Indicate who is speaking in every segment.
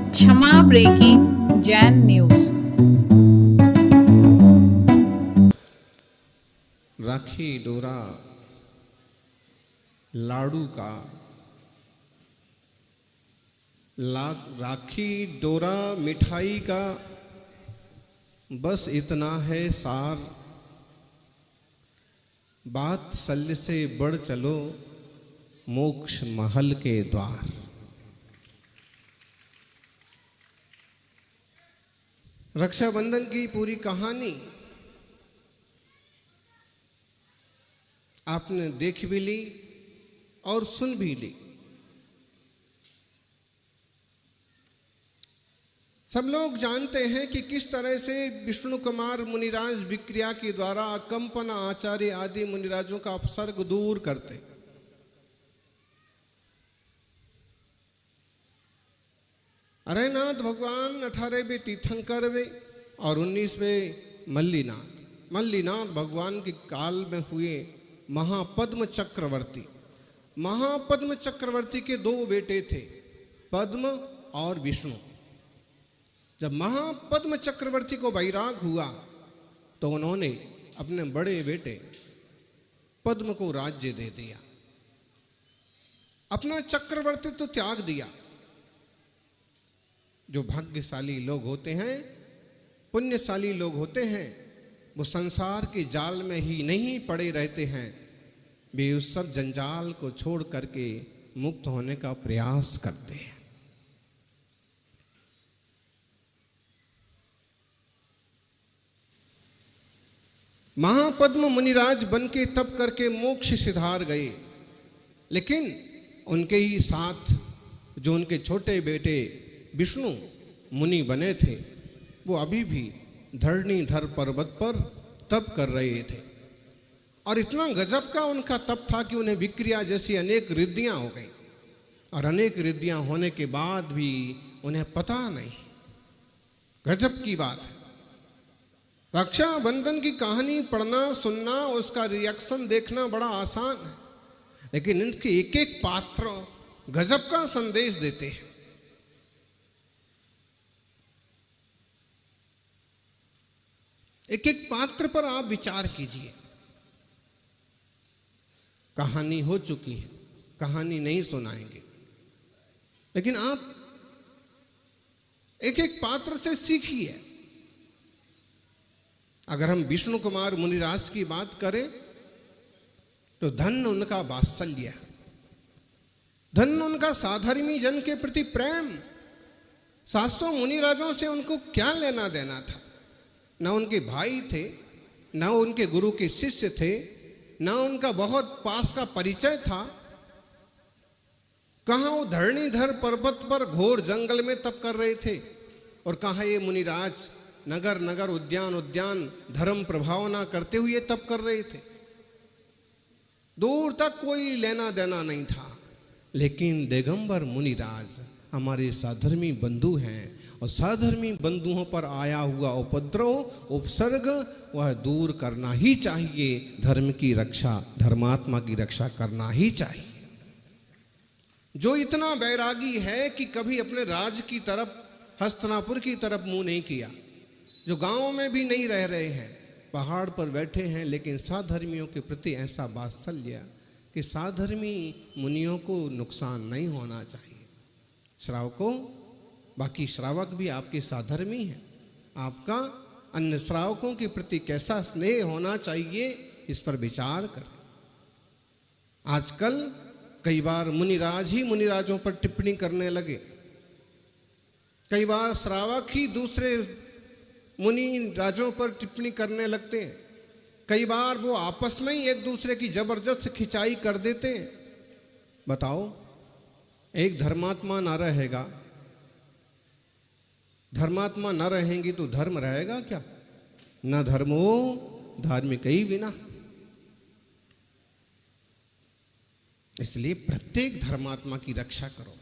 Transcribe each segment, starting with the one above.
Speaker 1: क्षमा breaking Jain news.
Speaker 2: राखी डोरा लाडू का, राखी डोरा मिठाई का, बस इतना है सार। बात सल्य से बढ़ चलो मोक्ष महल के द्वार। रक्षाबंधन की पूरी कहानी आपने देख भी ली और सुन भी ली। सब लोग जानते हैं कि किस तरह से विष्णु कुमार मुनिराज विक्रिया के द्वारा कंपन आचार्य आदि मुनिराजों का अपसर्ग दूर करते। अरयनाथ भगवान 18वें तीर्थंकर वे और 19वें मल्लीनाथ भगवान के काल में हुए महापद्म चक्रवर्ती। महापद्म चक्रवर्ती के दो बेटे थे, पद्म और विष्णु। जब महापद्म चक्रवर्ती को वैराग हुआ तो उन्होंने अपने बड़े बेटे पद्म को राज्य दे दिया, अपना चक्रवर्ती तो त्याग दिया। जो भाग्यशाली लोग होते हैं, पुण्यशाली लोग होते हैं, वो संसार के जाल में ही नहीं पड़े रहते हैं, वे उस सब जंजाल को छोड़ करके मुक्त होने का प्रयास करते हैं। महापद्म मुनिराज बन के तप करके मोक्ष सिधार गए, लेकिन उनके ही साथ जो उनके छोटे बेटे विष्णु मुनि बने थे, वो अभी भी धरणीधर पर्वत पर तप कर रहे थे। और इतना गजब का उनका तप था कि उन्हें विक्रिया जैसी अनेक रिद्धियां हो गई, और अनेक रिद्धियां होने के बाद भी उन्हें पता नहीं। गजब की बात है। रक्षाबंधन की कहानी पढ़ना, सुनना, उसका रिएक्शन देखना बड़ा आसान है, लेकिन इनके एक एक पात्र गजब का संदेश देते हैं। एक एक पात्र पर आप विचार कीजिए। कहानी हो चुकी है, कहानी नहीं सुनाएंगे, लेकिन आप एक एक पात्र से सीखिए। अगर हम विष्णु कुमार मुनिराज की बात करें तो धन उनका वात्सल्य, धन उनका साधर्मी जन के प्रति प्रेम। 700 मुनिराजों से उनको क्या लेना देना था? न उनके भाई थे, न उनके गुरु के शिष्य थे, न उनका बहुत पास का परिचय था। कहां वो धरणीधर पर्वत पर घोर जंगल में तप कर रहे थे, और कहां ये मुनिराज नगर नगर उद्यान उद्यान धर्म प्रभावना करते हुए तप कर रहे थे। दूर तक कोई लेना देना नहीं था, लेकिन दिगंबर मुनिराज हमारे साधर्मी बंधु हैं, और साधर्मी बंधुओं पर आया हुआ उपद्रव उपसर्ग वह दूर करना ही चाहिए। धर्म की रक्षा, धर्मात्मा की रक्षा करना ही चाहिए। जो इतना बैरागी है कि कभी अपने राज की तरफ, हस्तिनापुर की तरफ मुंह नहीं किया, जो गांव में भी नहीं रह रहे हैं, पहाड़ पर बैठे हैं, लेकिन साधर्मियों के प्रति ऐसा वात्सल्य कि साधर्मी मुनियों को नुकसान नहीं होना चाहिए। श्रावकों, बाकी श्रावक भी आपके साधर्मी हैं, आपका अन्य श्रावकों के प्रति कैसा स्नेह होना चाहिए, इस पर विचार करें। आजकल कई बार मुनिराज ही मुनिराजों पर टिप्पणी करने लगे, कई बार श्रावक ही दूसरे मुनि राजों पर टिप्पणी करने लगते हैं, कई बार वो आपस में ही एक दूसरे की जबरदस्त खिंचाई कर देते हैं। बताओ, एक धर्मात्मा ना रहेगा, धर्मात्मा न रहेंगी तो धर्म रहेगा क्या? न धर्मो धार्मिक ही बिना। इसलिए प्रत्येक धर्मात्मा की रक्षा करो।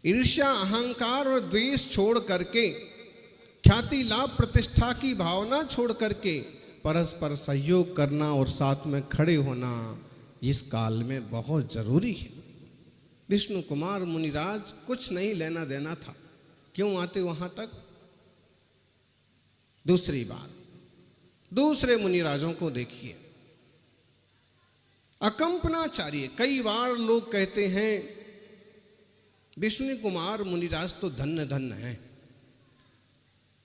Speaker 2: ईर्ष्या, अहंकार और द्वेष छोड़ करके, ख्याति लाभ प्रतिष्ठा की भावना छोड़ करके परस्पर सहयोग करना और साथ में खड़े होना इस काल में बहुत जरूरी है। विष्णु कुमार मुनिराज कुछ नहीं लेना देना था, क्यों आते वहां तक? दूसरी बात, दूसरे मुनिराजों को देखिए। अकंपनाचार्य, कई बार लोग कहते हैं विष्णु कुमार मुनिराज तो धन्य धन्य है,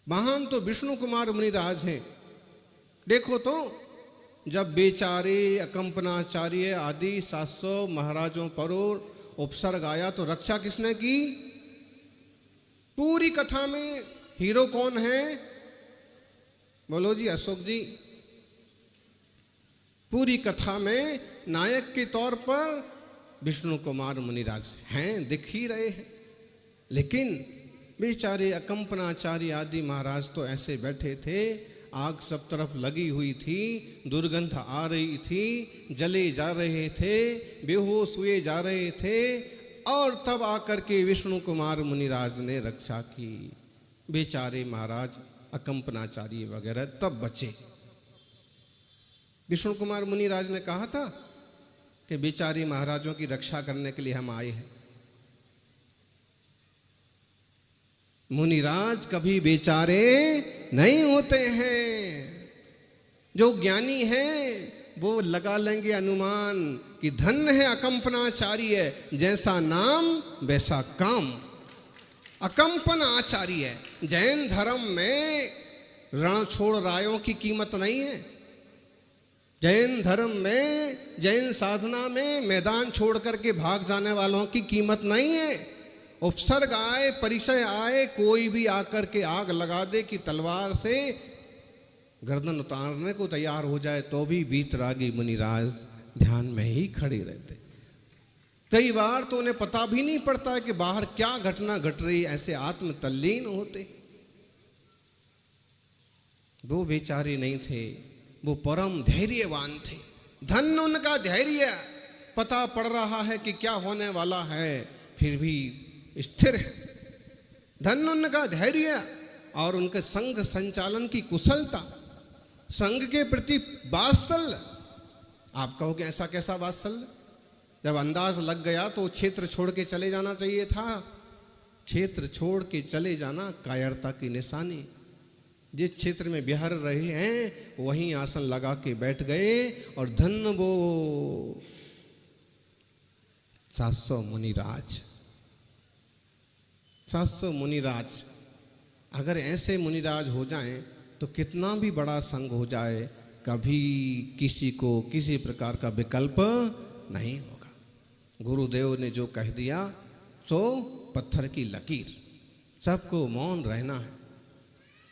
Speaker 2: महान तो विष्णु कुमार मुनिराज हैं। देखो तो, जब बेचारे अकंपनाचार्य आदि 700 महाराजों पर उपसर्ग आया तो रक्षा किसने की? पूरी कथा में हीरो कौन है? बोलो जी अशोक जी। पूरी कथा में नायक के तौर पर विष्णु कुमार मुनिराज हैं, दिख ही रहे हैं। लेकिन बेचारे अकंपनाचार्य आदि महाराज तो ऐसे बैठे थे, आग सब तरफ लगी हुई थी, दुर्गंध आ रही थी, जले जा रहे थे, बेहोश हुए जा रहे थे, और तब आकर के विष्णु कुमार मुनिराज ने रक्षा की। बेचारे महाराज अकंपनाचार्य वगैरह तब बचे। विष्णु कुमार मुनिराज ने कहा था कि बेचारी महाराजों की रक्षा करने के लिए हम आए हैं। मुनिराज कभी बेचारे नहीं होते हैं। जो ज्ञानी हैं वो लगा लेंगे अनुमान कि धन्य है अकंपनाचार्य, जैसा नाम वैसा काम। अकंपन आचार्य, जैन धर्म में रण छोड़ रायों की कीमत नहीं है। जैन धर्म में, जैन साधना में मैदान छोड़ करके भाग जाने वालों की कीमत नहीं है। उपसर्ग आए, परिचय आए, कोई भी आकर के आग लगा दे कि तलवार से गर्दन उतारने को तैयार हो जाए तो भी बीतरागी मुनिराज ध्यान में ही खड़े रहते। कई बार तो उन्हें पता भी नहीं पड़ता कि बाहर क्या घटना घट रही, ऐसे आत्म तल्लीन होते। वो बेचारे नहीं थे, वो परम धैर्यवान थे। धन उनका धैर्य, पता पड़ रहा है कि क्या होने वाला है, फिर भी स्थिर है। धन उनका धैर्य और उनके संघ संचालन की कुशलता, संघ के प्रति वात्सल्य। आप कहोगे ऐसा कैसा वात्सल्य? जब अंदाज लग गया तो क्षेत्र छोड़ के चले जाना चाहिए था। क्षेत्र छोड़ के चले जाना कायरता की निशानी। जिस क्षेत्र में बिहार रहे हैं वहीं आसन लगा के बैठ गए, और धन वो 700 मुनिराज, 700 मुनिराज। अगर ऐसे मुनिराज हो जाएं तो कितना भी बड़ा संघ हो जाए, कभी किसी को किसी प्रकार का विकल्प नहीं होगा। गुरुदेव ने जो कह दिया सो पत्थर की लकीर, सबको मौन रहना है।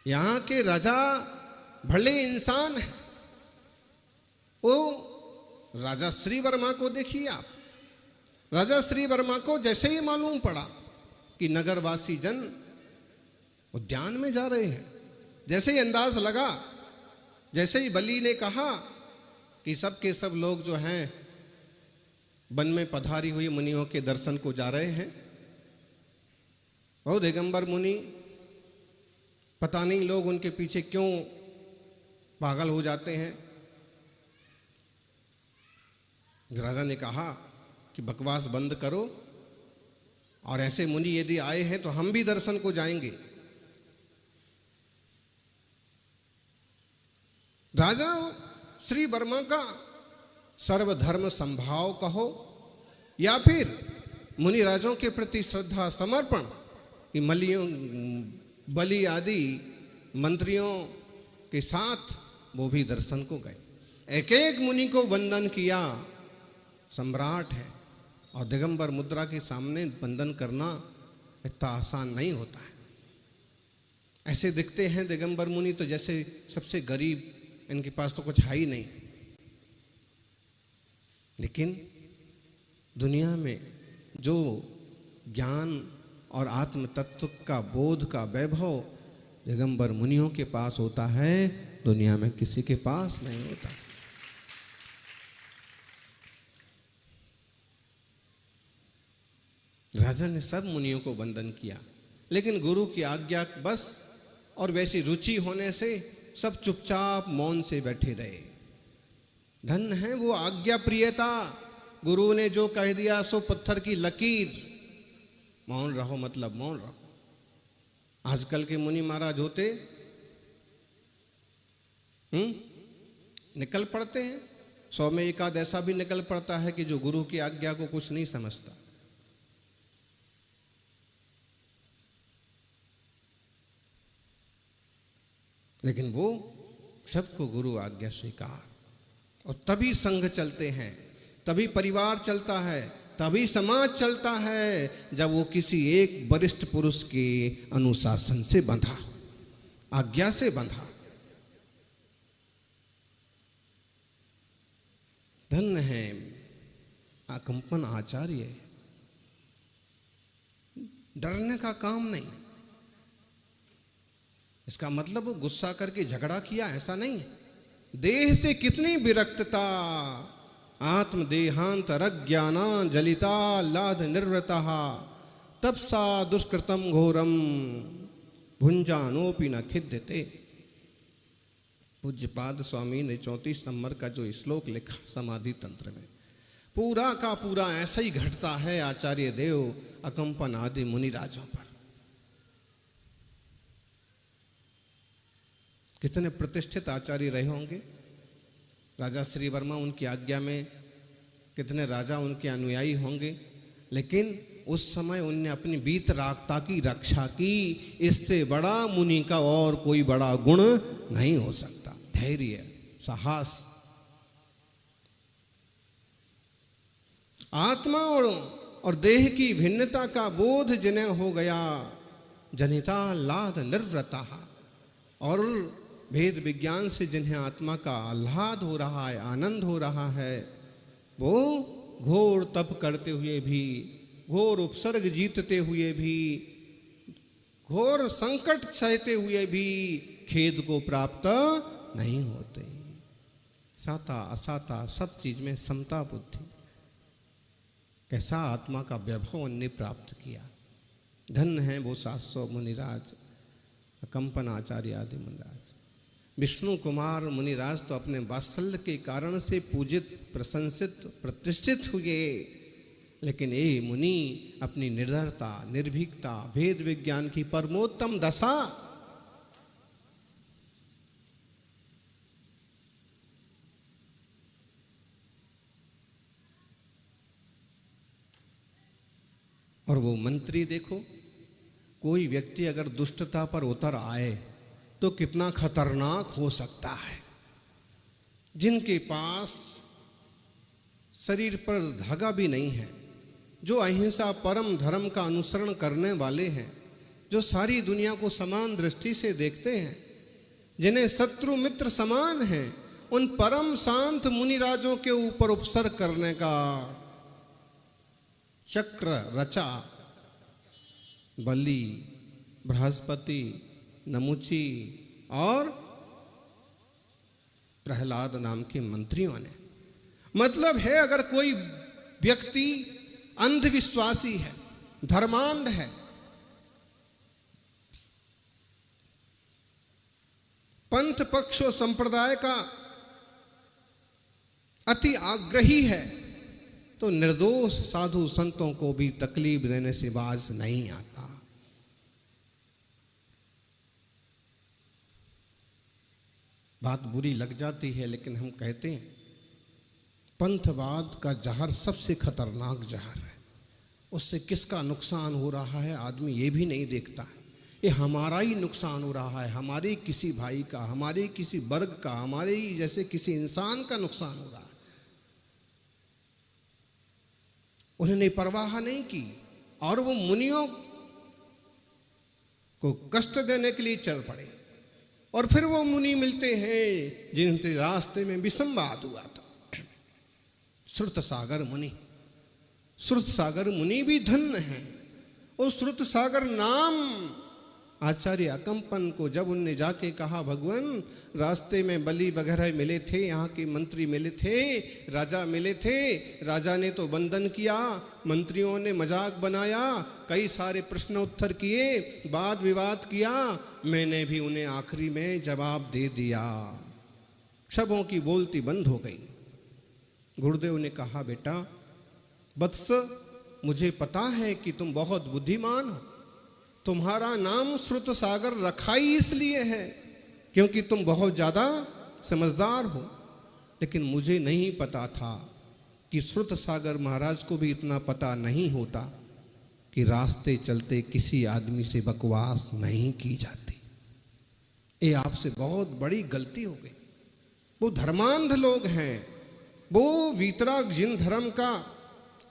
Speaker 2: यहाँ के राजा भले इंसान है। वो राजा श्री वर्मा को देखिए आप। राजा श्री वर्मा को जैसे ही मालूम पड़ा कि नगरवासी जन उद्यान में जा रहे हैं, जैसे ही अंदाज लगा, जैसे ही बलि ने कहा कि सब के सब लोग जो हैं वन में पधारी हुई मुनियों के दर्शन को जा रहे हैं, और दिगंबर मुनि, पता नहीं लोग उनके पीछे क्यों पागल हो जाते हैं। राजा ने कहा कि बकवास बंद करो, और ऐसे मुनि यदि आए हैं तो हम भी दर्शन को जाएंगे। राजा श्री वर्मा का सर्वधर्म संभाव कहो या फिर मुनिराजों के प्रति श्रद्धा समर्पण, कि मलियों बलि आदि मंत्रियों के साथ वो भी दर्शन को गए। एक एक मुनि को वंदन किया। सम्राट है और दिगंबर मुद्रा के सामने वंदन करना इतना आसान नहीं होता है। ऐसे दिखते हैं दिगंबर मुनि तो जैसे सबसे गरीब, इनके पास तो कुछ है ही नहीं। लेकिन दुनिया में जो ज्ञान और आत्म तत्व का बोध का वैभव दिगंबर मुनियों के पास होता है, दुनिया में किसी के पास नहीं होता। राजा ने सब मुनियों को वंदन किया, लेकिन गुरु की आज्ञा बस और वैसी रुचि होने से सब चुपचाप मौन से बैठे रहे। धन है वो आज्ञा प्रियता। गुरु ने जो कह दिया सो पत्थर की लकीर। मौन रहो मतलब मौन रहो। आजकल के मुनि महाराज होते निकल पड़ते हैं, 100 में एक आध ऐसा भी निकल पड़ता है कि जो गुरु की आज्ञा को कुछ नहीं समझता। लेकिन वो सबको गुरु आज्ञा स्वीकार, और तभी संघ चलते हैं, तभी परिवार चलता है, तभी समाज चलता है, जब वो किसी एक वरिष्ठ पुरुष के अनुशासन से बंधा, आज्ञा से बंधा। धन्य है अकंपन आचार्य, डरने का काम नहीं। इसका मतलब वो गुस्सा करके झगड़ा किया ऐसा नहीं। देह से कितनी विरक्तता, आत्मदेहांत रज्ञाना जलिता लाद निर्वृता तपसा दुष्कृतम घोरम भुंजानोपि न खिद्यते। पूज्यपाद स्वामी ने 34 नंबर का जो श्लोक लिखा समाधि तंत्र में, पूरा का पूरा ऐसा ही घटता है आचार्य देव अकंपन आदि मुनिराजों पर। कितने प्रतिष्ठित आचार्य रहे होंगे। राजा श्री वर्मा उनकी आज्ञा में, कितने राजा उनके अनुयायी होंगे, लेकिन उस समय उनने अपनी वीतरागता की रक्षा की। इससे बड़ा मुनि का और कोई बड़ा गुण नहीं हो सकता। धैर्य, साहस, आत्मा और देह की भिन्नता का बोध जिन्हें हो गया, जनिता लाद निर्वृता, और भेद विज्ञान से जिन्हें आत्मा का आह्लाद हो रहा है, आनंद हो रहा है, वो घोर तप करते हुए भी, घोर उपसर्ग जीतते हुए भी, घोर संकट सहते हुए भी खेद को प्राप्त नहीं होते। साता असाता सब चीज में समता बुद्धि। कैसा आत्मा का वैभव उनने प्राप्त किया। धन्य है वो 700 मुनिराज, कंपन आचार्य आदि मुनिराज। विष्णु कुमार मुनिराज तो अपने वात्सल्य के कारण से पूजित, प्रशंसित, प्रतिष्ठित हुए, लेकिन ये मुनि अपनी निर्धरता, निर्भीकता, भेद विज्ञान की परमोत्तम दशा, और वो मंत्री देखो, कोई व्यक्ति अगर दुष्टता पर उतर आए तो कितना खतरनाक हो सकता है। जिनके पास शरीर पर धागा भी नहीं है, जो अहिंसा परम धर्म का अनुसरण करने वाले हैं, जो सारी दुनिया को समान दृष्टि से देखते हैं, जिन्हें शत्रु मित्र समान हैं, उन परम शांत मुनिराजों के ऊपर उपसर्ग करने का चक्र रचा बलि, बृहस्पति, नमुची और प्रहलाद नाम के मंत्रियों ने। मतलब है अगर कोई व्यक्ति अंधविश्वासी है, धर्मांध है, पंथ पक्ष और संप्रदाय का अति आग्रही है, तो निर्दोष साधु संतों को भी तकलीफ देने से बाज नहीं आता। बात बुरी लग जाती है, लेकिन हम कहते हैं पंथवाद का जहर सबसे खतरनाक जहर है। उससे किसका नुकसान हो रहा है आदमी ये भी नहीं देखता है। ये हमारा ही नुकसान हो रहा है, हमारे किसी भाई का, हमारे किसी वर्ग का, हमारे ही जैसे किसी इंसान का नुकसान हो रहा है। उन्होंने परवाह नहीं की और वो मुनियों को कष्ट देने के लिए चल पड़े। और फिर वो मुनि मिलते हैं जिनके रास्ते में विसंवाद हुआ था। श्रुत सागर मुनि, श्रुत सागर मुनि भी धन्य हैं। और श्रुत सागर नाम आचार्य अकंपन को जब उनने जाके कहा, भगवान रास्ते में बलि वगैरह मिले थे, यहाँ के मंत्री मिले थे, राजा मिले थे, राजा ने तो बंधन किया, मंत्रियों ने मजाक बनाया, कई सारे प्रश्न उत्तर किए, वाद विवाद किया, मैंने भी उन्हें आखिरी में जवाब दे दिया। सबों की बोलती बंद हो गई। गुरुदेव ने कहा, बेटा वत्स, मुझे पता है कि तुम बहुत बुद्धिमान हो, तुम्हारा नाम श्रुत सागर रखा ही इसलिए है क्योंकि तुम बहुत ज़्यादा समझदार हो। लेकिन मुझे नहीं पता था कि श्रुत सागर महाराज को भी इतना पता नहीं होता कि रास्ते चलते किसी आदमी से बकवास नहीं की जाती। ये आपसे बहुत बड़ी गलती हो गई। वो धर्मांध लोग हैं, वो वीतराग जिन धर्म का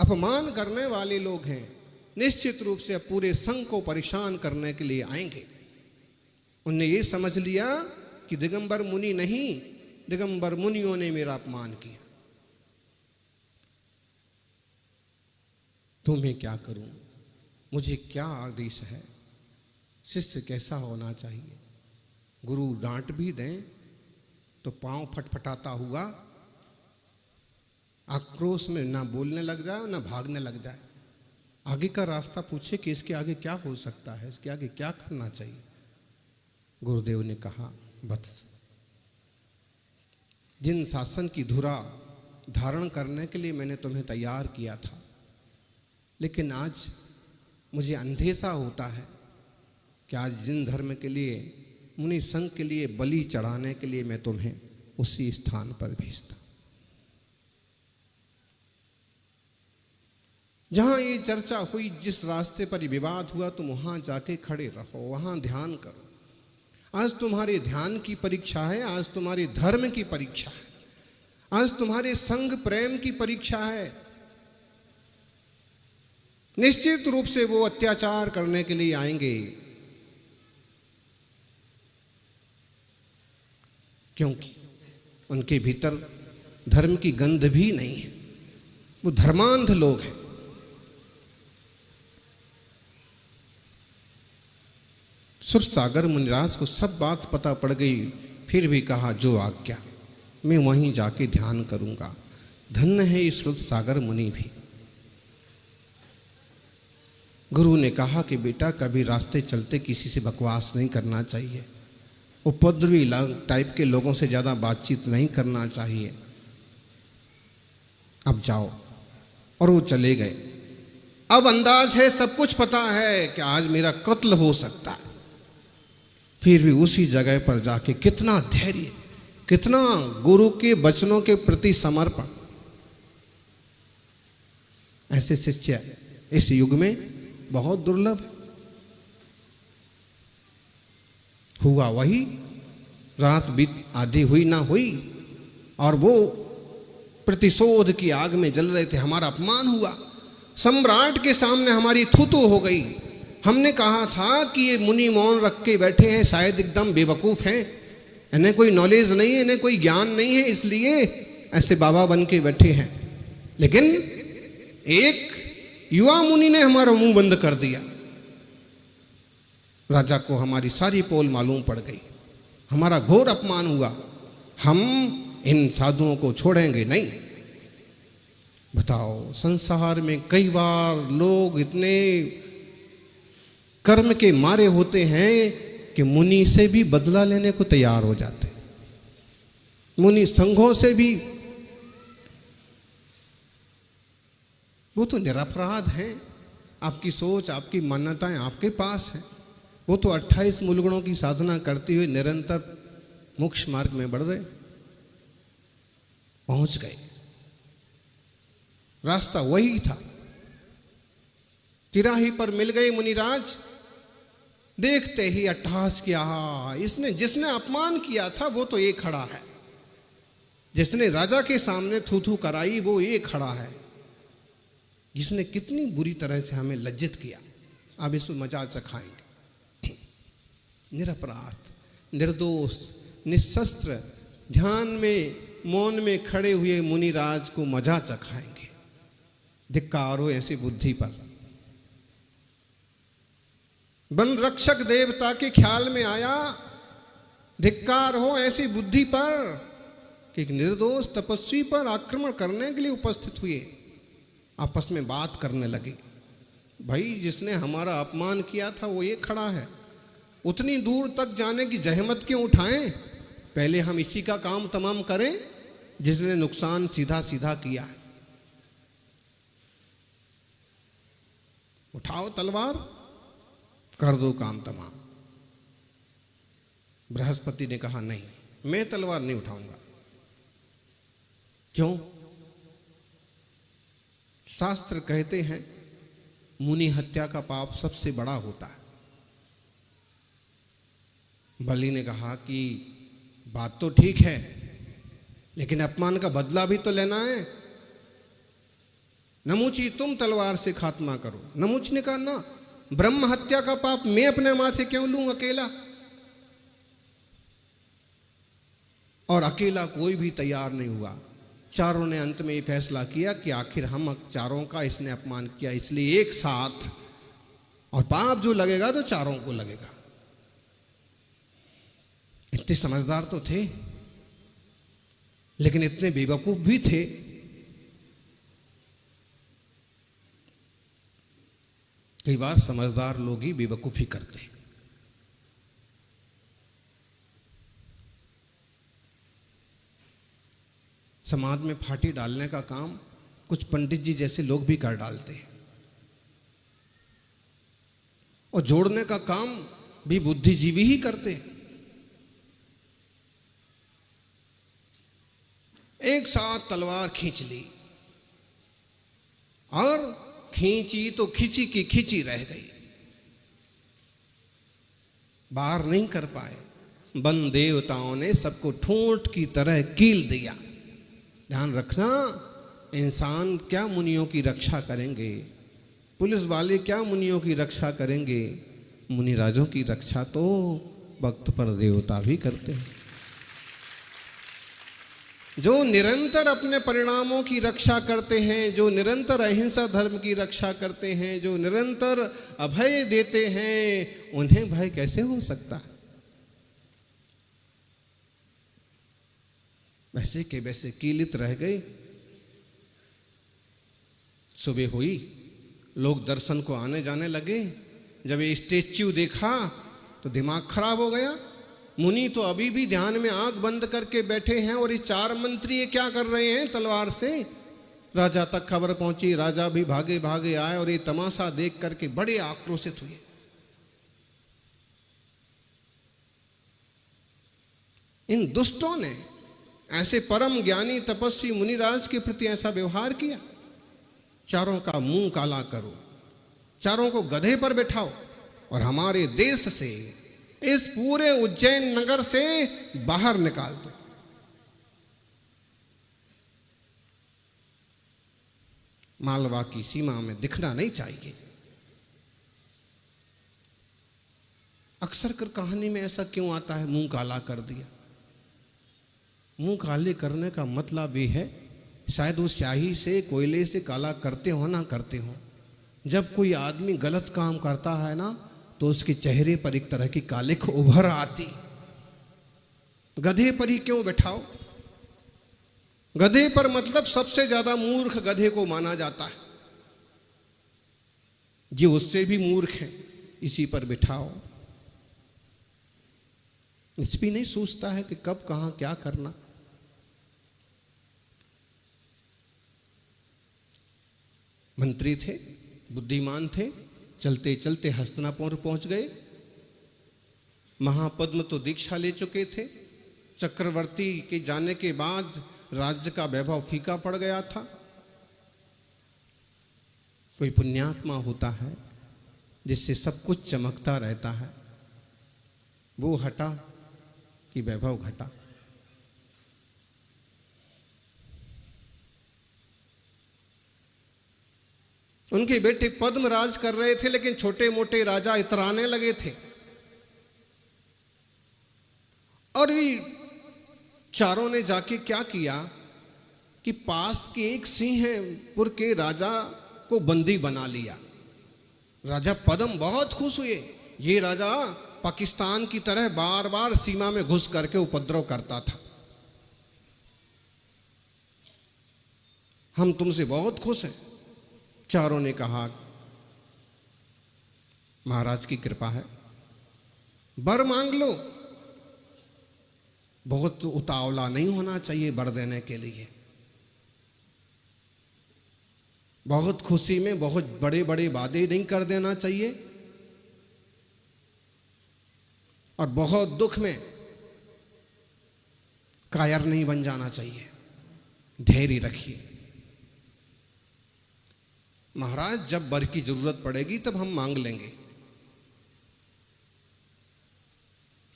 Speaker 2: अपमान करने वाले लोग हैं, निश्चित रूप से अब पूरे संघ को परेशान करने के लिए आएंगे। उनने ये समझ लिया कि दिगंबर मुनि नहीं, दिगंबर मुनियों ने मेरा अपमान किया। तो मैं क्या करूं, मुझे क्या आदेश है, शिष्य कैसा होना चाहिए? गुरु डांट भी दें तो पांव फटफटाता हुआ आक्रोश में ना बोलने लग जाए ना भागने लग जाए। आगे का रास्ता पूछे कि इसके आगे क्या हो सकता है, इसके आगे क्या करना चाहिए। गुरुदेव ने कहा, वत्स, जिन शासन की धुरा धारण करने के लिए मैंने तुम्हें तैयार किया था, लेकिन आज मुझे अंदेशा होता है कि आज जिन धर्म के लिए, मुनि संघ के लिए बलि चढ़ाने के लिए मैं तुम्हें उसी स्थान पर भेजता। जहां ये चर्चा हुई, जिस रास्ते पर विवाद हुआ, तुम वहां जाके खड़े रहो, वहां ध्यान करो। आज तुम्हारे ध्यान की परीक्षा है, आज तुम्हारे धर्म की परीक्षा है, आज तुम्हारे संग प्रेम की परीक्षा है। निश्चित रूप से वो अत्याचार करने के लिए आएंगे, क्योंकि उनके भीतर धर्म की गंध भी नहीं है। वो धर्मांध लोग हैं। सुर सागर मुनिराज को सब बात पता पड़ गई, फिर भी कहा, जो आज्ञा, मैं वहीं जाके ध्यान करूंगा। धन्य है इस सुर सागर मुनि भी। गुरु ने कहा कि बेटा, कभी रास्ते चलते किसी से बकवास नहीं करना चाहिए, उपद्रवी टाइप के लोगों से ज़्यादा बातचीत नहीं करना चाहिए। अब जाओ। और वो चले गए। अब अंदाज है, सब कुछ पता है कि आज मेरा कत्ल हो सकता है, फिर भी उसी जगह पर जाके कितना धैर्य, कितना गुरु के वचनों के प्रति समर्पण। ऐसे शिष्य इस युग में बहुत दुर्लभ है। हुआ वही, रात बीत आधी हुई ना हुई और वो प्रतिशोध की आग में जल रहे थे। हमारा अपमान हुआ, सम्राट के सामने हमारी थू-थू हो गई। हमने कहा था कि ये मुनि मौन रख के बैठे हैं, शायद एकदम बेवकूफ़ हैं, इन्हें कोई नॉलेज नहीं है, इन्हें कोई ज्ञान नहीं है, इसलिए ऐसे बाबा बन के बैठे हैं। लेकिन एक युवा मुनि ने हमारा मुंह बंद कर दिया। राजा को हमारी सारी पोल मालूम पड़ गई, हमारा घोर अपमान हुआ। हम इन साधुओं को छोड़ेंगे नहीं। बताओ, संसार में कई बार लोग इतने कर्म के मारे होते हैं कि मुनि से भी बदला लेने को तैयार हो जाते, मुनि संघों से भी। वो तो निरपराध हैं, आपकी सोच, आपकी मान्यताएं आपके पास हैं। वो तो 28 मूलगुणों की साधना करते हुए निरंतर मोक्ष मार्ग में बढ़ रहे, पहुंच गए। रास्ता वही था, तिराही पर मिल गए मुनिराज। देखते ही अट्टहास किया, इसने, जिसने अपमान किया था वो तो ये खड़ा है, जिसने राजा के सामने थू-थू कराई वो ये खड़ा है, जिसने कितनी बुरी तरह से हमें लज्जित किया, अब इसको मजा चखाएंगे। निरपराध, निर्दोष, निशस्त्र, ध्यान में, मौन में खड़े हुए मुनिराज को मजा चखाएंगे। धिक्कार हो ऐसी बुद्धि पर। वन रक्षक देवता के ख्याल में आया, धिक्कार हो ऐसी बुद्धि पर कि एक निर्दोष तपस्वी पर आक्रमण करने के लिए उपस्थित हुए। आपस में बात करने लगे, भाई जिसने हमारा अपमान किया था वो ये खड़ा है, उतनी दूर तक जाने की जहमत क्यों उठाएं? पहले हम इसी का काम तमाम करें जिसने नुकसान सीधा सीधा किया है। उठाओ तलवार, कर दो काम तमाम। बृहस्पति ने कहा नहीं, मैं तलवार नहीं उठाऊंगा। क्यों? शास्त्र कहते हैं मुनि हत्या का पाप सबसे बड़ा होता है। बलि ने कहा कि बात तो ठीक है, लेकिन अपमान का बदला भी तो लेना है। नमुची तुम तलवार से खात्मा करो। नमुच ने कहा ना, ब्रह्म हत्या का पाप मैं अपने माथे क्यों लूं अकेला? और अकेला कोई भी तैयार नहीं हुआ। चारों ने अंत में ये फैसला किया कि आखिर हम चारों का इसने अपमान किया, इसलिए एक साथ, और पाप जो लगेगा तो चारों को लगेगा। इतने समझदार तो थे, लेकिन इतने बेवकूफ भी थे। कई बार समझदार लोग ही बेवकूफी करते हैं। समाज में फाटी डालने का काम कुछ पंडित जी जैसे लोग भी कर डालते हैं, और जोड़ने का काम भी बुद्धिजीवी ही करते हैं। एक साथ तलवार खींच ली, और खींची तो खींची की खींची रह गई, बाहर नहीं कर पाए। वन देवताओं ने सबको ठूंठ की तरह कील दिया। ध्यान रखना, इंसान क्या मुनियों की रक्षा करेंगे, पुलिस वाले क्या मुनियों की रक्षा करेंगे, मुनिराजों की रक्षा तो वक्त पर देवता भी करते हैं। जो निरंतर अपने परिणामों की रक्षा करते हैं, जो निरंतर अहिंसा धर्म की रक्षा करते हैं, जो निरंतर अभय देते हैं, उन्हें भय कैसे हो सकता है? वैसे के वैसे कीलित रह गए। सुबह हुई, लोग दर्शन को आने जाने लगे। जब ये स्टेच्यू देखा तो दिमाग खराब हो गया। मुनि तो अभी भी ध्यान में आंख बंद करके बैठे हैं, और ये चार मंत्री ये क्या कर रहे हैं तलवार से? राजा तक खबर पहुंची, राजा भी भागे भागे आए, और ये तमाशा देख करके बड़े आक्रोशित हुए। इन दुष्टों ने ऐसे परम ज्ञानी तपस्वी मुनिराज के प्रति ऐसा व्यवहार किया। चारों का मुंह काला करो, चारों को गधे पर बैठाओ, और हमारे देश से, इस पूरे उज्जैन नगर से बाहर निकाल दो। मालवा की सीमा में दिखना नहीं चाहिए। अक्सर कर कहानी में ऐसा क्यों आता है, मुंह काला कर दिया? मुंह काले करने का मतलब ये है, शायद उस स्याही से, कोयले से काला करते हो ना करते हो, जब कोई आदमी गलत काम करता है ना, तो उसके चेहरे पर एक तरह की कालिख उभर आती। गधे पर ही क्यों बैठाओ? गधे पर मतलब सबसे ज्यादा मूर्ख गधे को माना जाता है। ये उससे भी मूर्ख है, इसी पर बिठाओ। इस भी नहीं सोचता है कि कब कहां क्या करना। मंत्री थे, बुद्धिमान थे, चलते चलते हस्तिनापुर पहुंच गए। महापद्म तो दीक्षा ले चुके थे। चक्रवर्ती के जाने के बाद राज्य का वैभव फीका पड़ गया था। कोई पुण्यात्मा होता है जिससे सब कुछ चमकता रहता है, वो हटा कि वैभव घटा। उनके बेटे पद्मराज कर रहे थे, लेकिन छोटे मोटे राजा इतराने लगे थे। और ये चारों ने जाके क्या किया कि पास के एक सिंहपुर के राजा को बंदी बना लिया। राजा पद्म बहुत खुश हुए। ये राजा पाकिस्तान की तरह बार बार सीमा में घुस करके उपद्रव करता था। हम तुमसे बहुत खुश हैं। चारों ने कहा, महाराज की कृपा है, वर मांग लो। बहुत उतावला नहीं होना चाहिए वर देने के लिए। बहुत खुशी में बहुत बड़े बड़े वादे नहीं कर देना चाहिए। और बहुत दुख में कायर नहीं बन जाना चाहिए, धैर्य रखिए। महाराज जब वर की जरूरत पड़ेगी तब हम मांग लेंगे।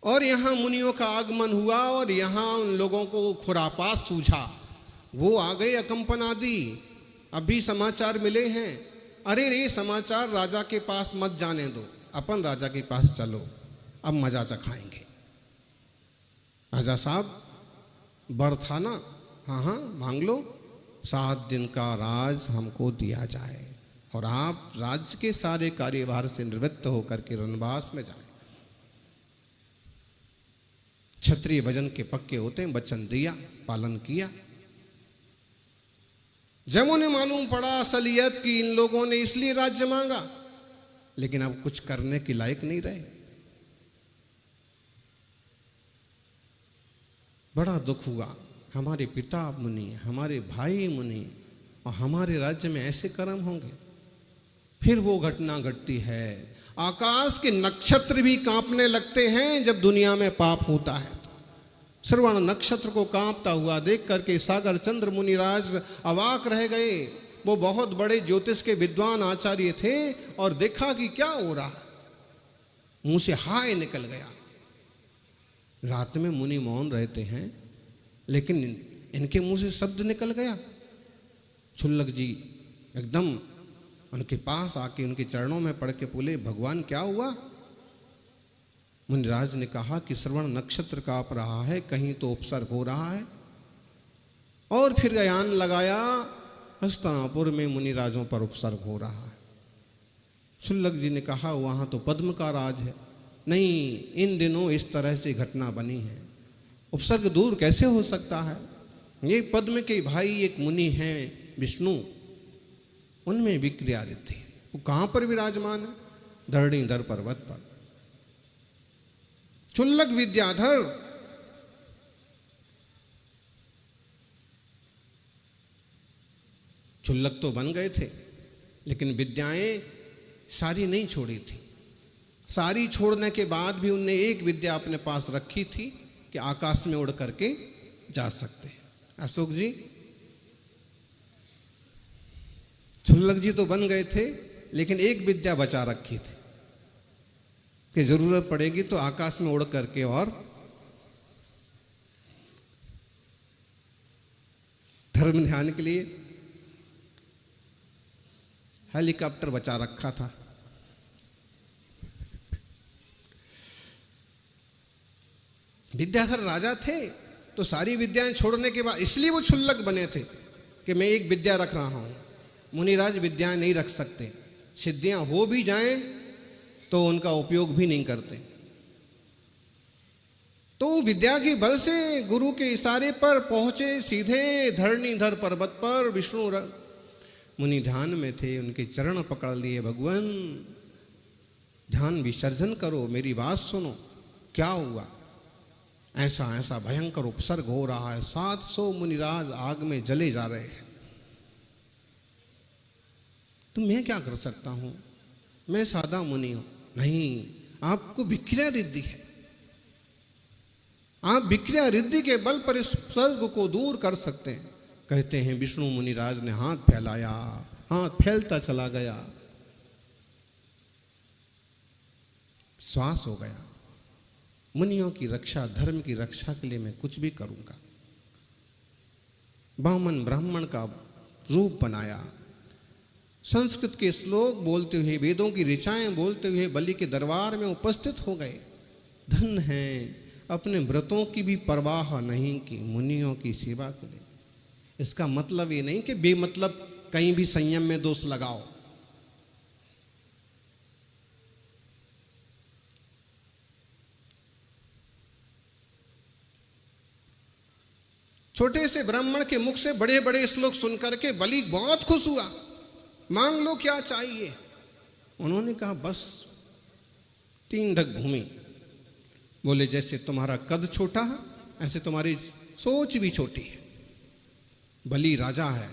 Speaker 2: और यहां मुनियों का आगमन हुआ और यहां उन लोगों को खुरापात सूझा, वो आ गए अकंपन आदि। अभी समाचार मिले हैं, अरे रे समाचार राजा के पास मत जाने दो, अपन राजा के पास चलो, अब मजा चखाएंगे। राजा साहब वर था ना, हाँ हाँ मांग लो, 7 दिन का राज हमको दिया जाए और आप राज्य के सारे कार्यभार से निवृत्त होकर के वनवास में जाएं। क्षत्रिय भजन के पक्के होते हैं, वचन दिया, पालन किया। जब उन्हें मालूम पड़ा असलियत की इन लोगों ने इसलिए राज्य मांगा, लेकिन अब कुछ करने के लायक नहीं रहे। बड़ा दुख हुआ, हमारे पिता मुनि, हमारे भाई मुनि और हमारे राज्य में ऐसे कर्म होंगे। फिर वो घटना घटती है, आकाश के नक्षत्र भी कांपने लगते हैं जब दुनिया में पाप होता है। श्रवण नक्षत्र को कांपता हुआ देख करके सागर चंद्र मुनिराज अवाक रह गए। वो बहुत बड़े ज्योतिष के विद्वान आचार्य थे और देखा कि क्या हो रहा है, मुंह से हाय निकल गया। रात में मुनि मौन रहते हैं, लेकिन इनके मुंह से शब्द निकल गया। क्षुल्लक जी एकदम उनके पास आके उनके चरणों में पड़ के बोले, भगवान क्या हुआ? मुनिराज ने कहा कि श्रवण नक्षत्र कांप रहा है, कहीं तो उपसर्ग हो रहा है। और फिर अयान लगाया, हस्तिनापुर में मुनिराजों पर उपसर्ग हो रहा है। क्षुल्लक जी ने कहा वहां तो पद्म का राज है। नहीं, इन दिनों इस तरह से घटना बनी है, उपसर्ग दूर कैसे हो सकता है? ये पद्म के भाई एक मुनि हैं विष्णु, उनमें विक्रिया रहती है। वो कहां पर विराजमान है? धरणीधर पर्वत पर। क्षुल्लक विद्याधर क्षुल्लक तो बन गए थे, लेकिन विद्याएं सारी नहीं छोड़ी थी। सारी छोड़ने के बाद भी उनने एक विद्या अपने पास रखी थी कि आकाश में उड़ करके जा सकते हैं। अशोक जी, क्षुल्लक जी तो बन गए थे, लेकिन एक विद्या बचा रखी थी कि जरूरत पड़ेगी तो आकाश में उड़ करके और धर्म ध्यान के लिए हेलीकॉप्टर बचा रखा था। विद्याधर राजा थे तो सारी विद्याएं छोड़ने के बाद इसलिए वो क्षुल्लक बने थे कि मैं एक विद्या रख रहा हूं। मुनिराज विद्याएं नहीं रख सकते, सिद्धियां हो भी जाएं तो उनका उपयोग भी नहीं करते। तो विद्या के बल से गुरु के इशारे पर पहुंचे सीधे धरणीधर पर्वत पर। विष्णु मुनि ध्यान में थे, उनके चरण पकड़ लिए, भगवान ध्यान विसर्जन करो, मेरी बात सुनो, क्या हुआ? ऐसा ऐसा भयंकर उपसर्ग हो रहा है, 700 मुनिराज आग में जले जा रहे हैं। तो मैं क्या कर सकता हूं? मैं सादा मुनि हूं। नहीं, आपको विक्रिया रिद्धि है, आप विक्रिया रिद्धि के बल पर इस उपसर्ग को दूर कर सकते हैं। कहते हैं विष्णु मुनिराज ने हाथ फैलाया, हाथ फैलता चला गया, श्वास हो गया। मुनियों की रक्षा, धर्म की रक्षा के लिए मैं कुछ भी करूंगा। बामन ब्राह्मण का रूप बनाया, संस्कृत के श्लोक बोलते हुए, वेदों की ऋचाएं बोलते हुए बलि के दरबार में उपस्थित हो गए। धन है, अपने व्रतों की भी परवाह नहीं की, मुनियों की सेवा के लिए। इसका मतलब ये नहीं कि बेमतलब कहीं भी संयम में दोष लगाओ। छोटे से ब्राह्मण के मुख से बड़े बड़े श्लोक सुनकर के बलि बहुत खुश हुआ। मांग लो क्या चाहिए? उन्होंने कहा बस 3 ढग भूमि। बोले जैसे तुम्हारा कद छोटा है ऐसे तुम्हारी सोच भी छोटी है। बलि राजा है,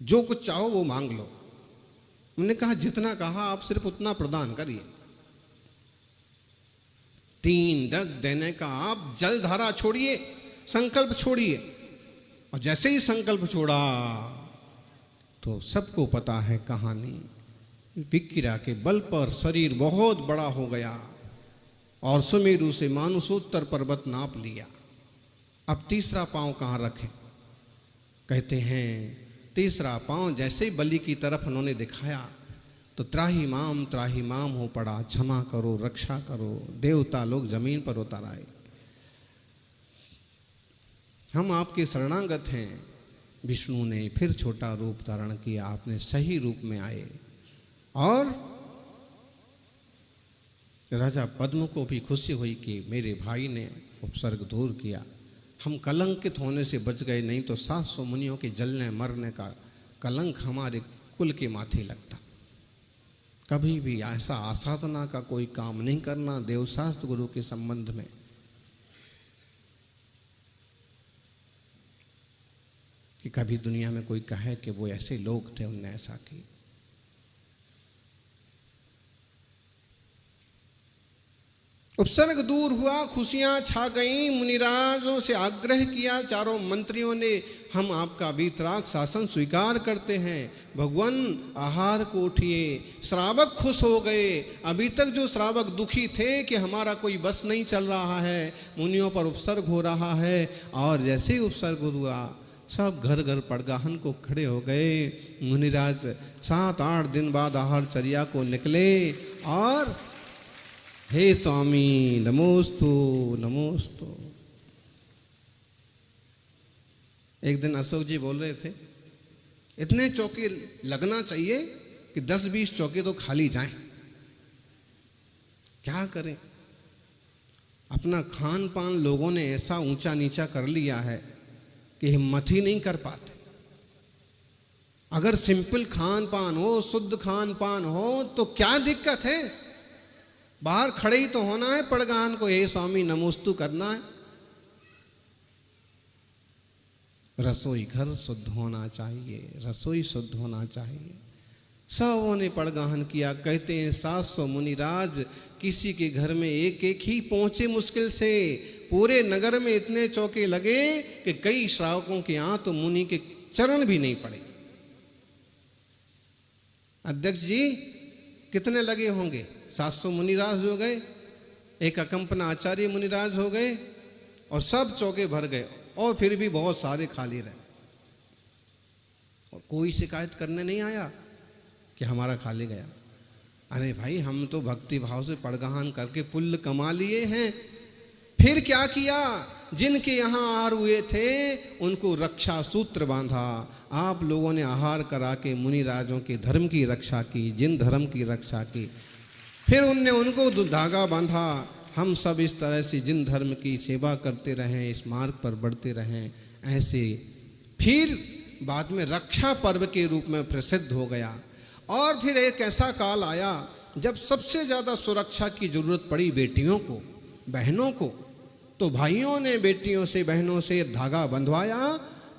Speaker 2: जो कुछ चाहो वो मांग लो। उन्होंने कहा जितना कहा आप सिर्फ उतना प्रदान करिए। 3 डग देने का आप जलधारा छोड़िए, संकल्प छोड़िए। और जैसे ही संकल्प छोड़ा तो सबको पता है कहानी, विक्रा के बल पर शरीर बहुत बड़ा हो गया और सुमेरु से मानुषोत्तर पर्वत नाप लिया। अब तीसरा पांव कहाँ रखें? कहते हैं तीसरा पांव जैसे ही बलि की तरफ उन्होंने दिखाया तो त्राही माम हो पड़ा, क्षमा करो, रक्षा करो। देवता लोग जमीन पर उतर आए। हम आपके शरणागत हैं। विष्णु ने फिर छोटा रूप धारण किया, आपने सही रूप में आए और राजा पद्म को भी खुशी हुई कि मेरे भाई ने उपसर्ग दूर किया, हम कलंकित होने से बच गए, नहीं तो 700 मुनियों के जलने मरने का कलंक हमारे कुल के माथे लगता। कभी भी ऐसा आसाधना का कोई काम नहीं करना देवशास्त्र गुरु के संबंध में। कि कभी दुनिया में कोई कहे कि वो ऐसे लोग थे, उनने ऐसा किया। उपसर्ग दूर हुआ, खुशियां छा गईं। मुनिराजों से आग्रह किया चारों मंत्रियों ने, हम आपका वीतराग शासन स्वीकार करते हैं, भगवान आहार को उठिए। श्रावक खुश हो गए। अभी तक जो श्रावक दुखी थे कि हमारा कोई बस नहीं चल रहा है, मुनियों पर उपसर्ग हो रहा है, और जैसे ही उपसर्ग हुआ सब घर घर पड़गाहन को खड़े हो गए। मुनिराज 7-8 दिन बाद आहार चर्या को निकले और हे स्वामी नमोस्तु नमोस्तु। एक दिन अशोक जी बोल रहे थे इतने चौके लगना चाहिए कि 10-20 चौके तो खाली जाएं। क्या करें, अपना खान पान लोगों ने ऐसा ऊंचा नीचा कर लिया है कि हिम्मत ही नहीं कर पाते। अगर सिंपल खान पान हो, शुद्ध खान पान हो तो क्या दिक्कत है, बाहर खड़े ही तो होना है, पड़गान को हे स्वामी नमोस्तु करना है। रसोई घर शुद्ध होना चाहिए, रसोई शुद्ध होना चाहिए। सबों ने पड़गाहन किया। कहते हैं 700 मुनिराज किसी के घर में एक एक ही पहुंचे मुश्किल से। पूरे नगर में इतने चौके लगे कि कई श्रावकों के यहां तो मुनि के चरण भी नहीं पड़े। अध्यक्ष जी कितने लगे होंगे? 700 मुनिराज हो गए, एक अकंपना आचार्य मुनिराज हो गए और सब चौके भर गए, और फिर भी बहुत सारे खाली रहे और कोई शिकायत करने नहीं आया कि हमारा खाली गया। अरे भाई, हम तो भक्ति भाव से पड़गाहन करके पुण्य कमा लिए हैं। फिर क्या किया? जिनके यहाँ आहार हुए थे उनको रक्षा सूत्र बांधा। आप लोगों ने आहार करा के मुनिराजों के धर्म की रक्षा की, जिन धर्म की रक्षा की। फिर उनने उनको धागा बांधा। हम सब इस तरह से जिन धर्म की सेवा करते रहें, इस मार्ग पर बढ़ते रहें, ऐसे फिर बाद में रक्षा पर्व के रूप में प्रसिद्ध हो गया। और फिर एक ऐसा काल आया जब सबसे ज़्यादा सुरक्षा की जरूरत पड़ी बेटियों को, बहनों को। तो भाइयों ने बेटियों से, बहनों से धागा बंधवाया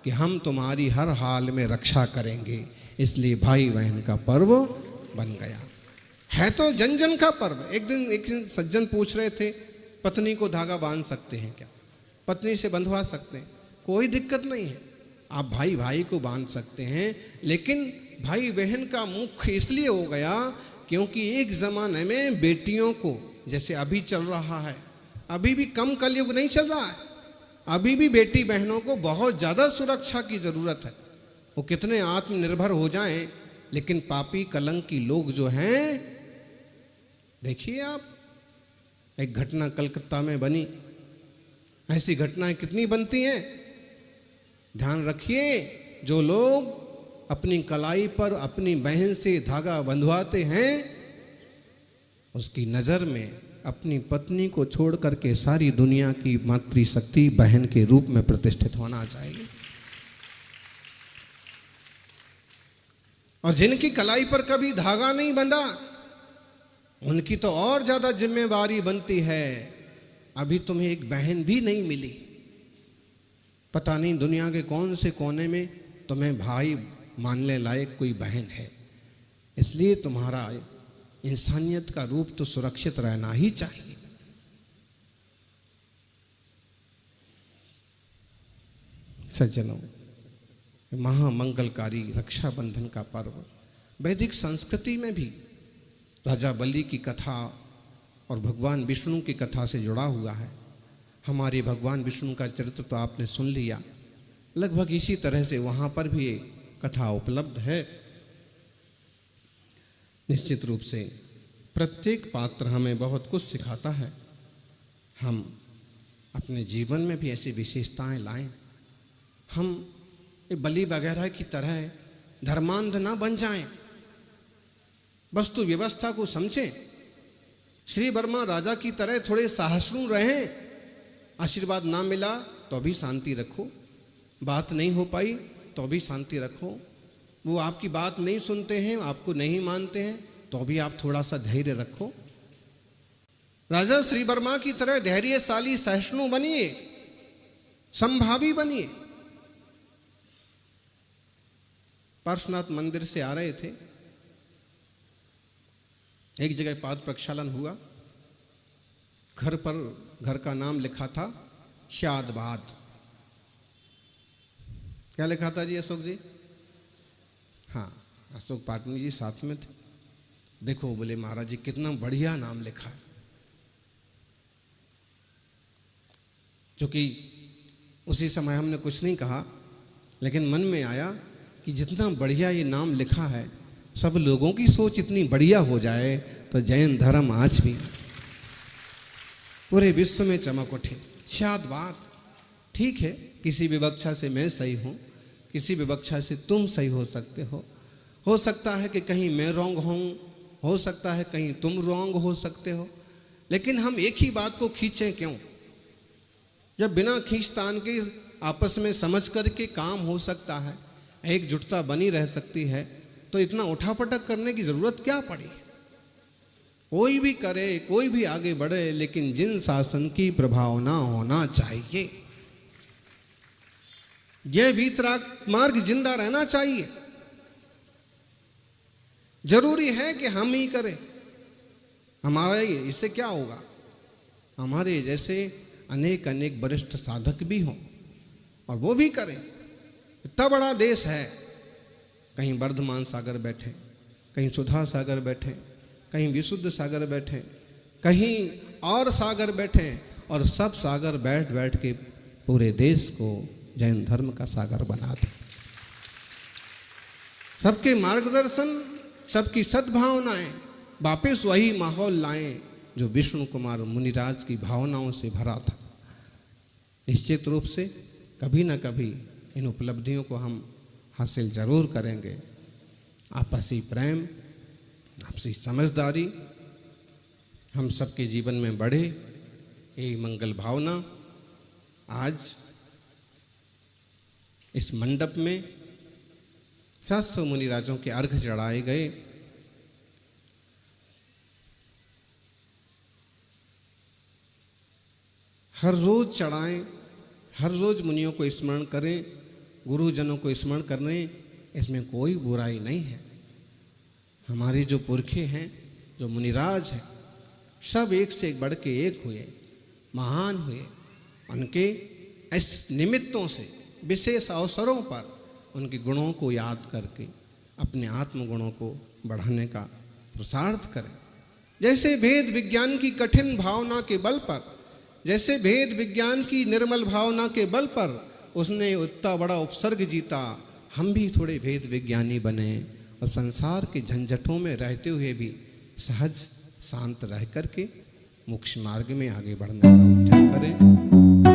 Speaker 2: कि हम तुम्हारी हर हाल में रक्षा करेंगे। इसलिए भाई बहन का पर्व बन गया। है तो जन जन का पर्व। एक दिन सज्जन पूछ रहे थे पत्नी को धागा बांध सकते हैं क्या? पत्नी से बंधवा सकते हैं, कोई दिक्कत नहीं है। आप भाई भाई को बांध सकते हैं, लेकिन भाई बहन का मुख्य इसलिए हो गया क्योंकि एक ज़माने में बेटियों को, जैसे अभी चल रहा है, अभी भी कम कलयुग नहीं चल रहा है, अभी भी बेटी बहनों को बहुत ज़्यादा सुरक्षा की ज़रूरत है। वो कितने आत्मनिर्भर हो जाएं, लेकिन पापी कलंकी लोग जो हैं, देखिए आप, एक घटना कलकत्ता में बनी, ऐसी घटनाएं कितनी बनती हैं। ध्यान रखिए, जो लोग अपनी कलाई पर अपनी बहन से धागा बंधवाते हैं, उसकी नज़र में अपनी पत्नी को छोड़ करके सारी दुनिया की मातृशक्ति बहन के रूप में प्रतिष्ठित होना चाहिए। और जिनकी कलाई पर कभी धागा नहीं बंधा, उनकी तो और ज़्यादा जिम्मेवारी बनती है। अभी तुम्हें एक बहन भी नहीं मिली, पता नहीं दुनिया के कौन से कोने में तुम्हें भाई मानने लायक कोई बहन है। इसलिए तुम्हारा इंसानियत का रूप तो सुरक्षित रहना ही चाहिए। सज्जनों, महामंगलकारी रक्षाबंधन का पर्व वैदिक संस्कृति में भी राजा बलि की कथा और भगवान विष्णु की कथा से जुड़ा हुआ है। हमारे भगवान विष्णु का चरित्र तो आपने सुन लिया, लगभग इसी तरह से वहाँ पर भी ये कथा उपलब्ध है। निश्चित रूप से प्रत्येक पात्र हमें बहुत कुछ सिखाता है। हम अपने जीवन में भी ऐसी विशेषताएं लाएं। हम ये बलि वगैरह की तरह धर्मांध ना बन जाएं, वस्तु व्यवस्था को समझें। श्री वर्मा राजा की तरह थोड़े सहिष्णु रहें। आशीर्वाद ना मिला तो भी शांति रखो, बात नहीं हो पाई तो भी शांति रखो। वो आपकी बात नहीं सुनते हैं, आपको नहीं मानते हैं, तो भी आप थोड़ा सा धैर्य रखो। राजा श्री वर्मा की तरह धैर्यशाली सहिष्णु बनिए, संभावी बनिए। पार्श्वनाथ मंदिर से आ रहे थे, एक जगह पाद प्रक्षालन हुआ। घर पर घर का नाम लिखा था शादबाद। क्या लिखा था जी अशोक जी? हाँ, अशोक पाटनी जी साथ में थे। देखो बोले महाराज जी कितना बढ़िया नाम लिखा है। क्योंकि उसी समय हमने कुछ नहीं कहा, लेकिन मन में आया कि जितना बढ़िया ये नाम लिखा है, सब लोगों की सोच इतनी बढ़िया हो जाए तो जैन धर्म आज भी पूरे विश्व में चमक उठे। शादबाद, ठीक है, किसी विवक्षा से मैं सही हूँ, किसी विवक्षा से तुम सही हो सकते हो सकता है कि कहीं मैं रॉन्ग हूँ, हो सकता है कहीं तुम रॉन्ग हो सकते हो, लेकिन हम एक ही बात को खींचें क्यों? जब बिना खींचतान के आपस में समझ करके काम हो सकता है, एकजुटता बनी रह सकती है, तो इतना उठापटक करने की जरूरत क्या पड़ी? कोई भी करे, कोई भी आगे बढ़े, लेकिन जिन शासन की प्रभावना होना चाहिए, यह वीतराग मार्ग जिंदा रहना चाहिए। जरूरी है कि हम ही करें। हमारा ही, इससे क्या होगा? हमारे जैसे अनेक अनेक वरिष्ठ साधक भी हों और वो भी करें। इतना बड़ा देश है, कहीं वर्धमान सागर बैठे, कहीं सुधा सागर बैठे, कहीं विशुद्ध सागर बैठे, कहीं और सागर बैठे, और सब सागर बैठ बैठ के पूरे देश को जैन धर्म का सागर बना दे। सबके मार्गदर्शन, सबकी सद्भावनाएं वापिस वही माहौल लाएं जो विष्णु कुमार मुनिराज की भावनाओं से भरा था। निश्चित रूप से कभी ना कभी इन उपलब्धियों को हम हासिल जरूर करेंगे। आपसी प्रेम, आपसी समझदारी हम सबके जीवन में बढ़े, ये मंगल भावना आज इस मंडप में 700 मुनिराजों के अर्घ चढ़ाए गए। हर रोज चढ़ाएं, हर रोज मुनियों को स्मरण करें, गुरुजनों को स्मरण करें, इसमें कोई बुराई नहीं है। हमारे जो पुरखे हैं, जो मुनिराज हैं, सब एक से एक बढ़ के एक हुए, महान हुए। उनके इस निमित्तों से, विशेष अवसरों पर उनके गुणों को याद करके अपने आत्मगुणों को बढ़ाने का पुरुषार्थ करें। जैसे वेद विज्ञान की कठिन भावना के बल पर, जैसे वेद विज्ञान की निर्मल भावना के बल पर उसने उतना बड़ा उपसर्ग जीता, हम भी थोड़े वेद विज्ञानी बने और संसार के झंझटों में रहते हुए भी सहज शांत रह करके मोक्ष मार्ग में आगे बढ़ने का उद्यम करें।